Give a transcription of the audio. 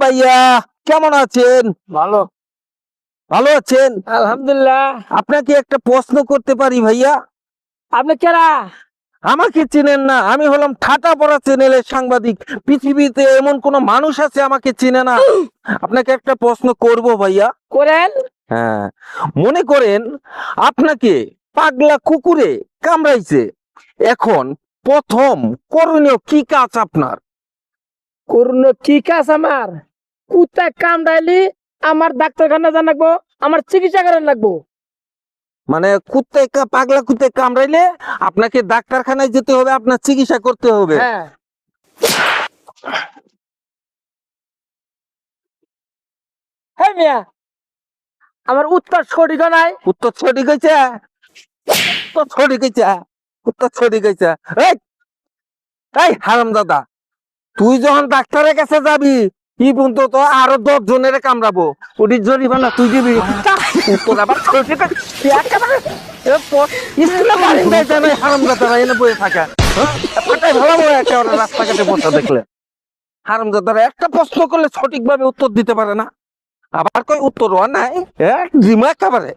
ভাইয়া, কেমন আছেন? ভালো। ভালো আছেন? আলহামদুলিল্লাহ। আপনাকে একটা প্রশ্ন করতে পারি ভাইয়া? আপনি কেরা? আমাকে চেনেন না? আমি হলাম ঠাটা পড়া চ্যানেলের সাংবাদিক। পৃথিবীতে এমন কোন মানুষ আছে আমাকে চেনে না? আপনাকে একটা প্রশ্ন করব ভাইয়া। করেন। হ্যাঁ, মনে করেন আপনাকে পাগলা কুকুরে কামড়াইছে। এখন প্রথম করণীয় কি কাজ আপনার? করুন কি কাজ আমার? কুত্তা কামড়াইলি আমার ডাক্তারখানা জানাবো, আমার চিকিৎসা করার লাগবো। মানে পাগলা কুত্তায় কামড়াইলে আপনাকে ডাক্তারখানায় যেতে হবে, আপনার চিকিৎসা করতে হবে। হ্যাঁ। হ্যাঁ মিয়া, আমার উত্তর সঠিক নাই। উত্তর সঠিক হয়েছে? উত্তর সঠিক হয়েছে? উত্তর সঠিক হয়েছে? এই এই হারাম দাদা, তুই যখন ডাক্তারের কাছে যাবি কি বলতো, তো আরো 10 জনের কামড়াবো, ওটির জরিমানা তুই দিবি। তোর আবার সঠিক একেবারে স্কুলে বারিন্দায় জানে হারাম দাদারা এনে বয়ে থাকা। ফাটাই ভালো একেবারে রাস্তাঘাটে বসে দেখলে হারাম দাদারা একটা প্রশ্ন করলে সঠিকভাবে উত্তর দিতে পারে না, আবার কই উত্তর নাই, এক জিমা একেবারে।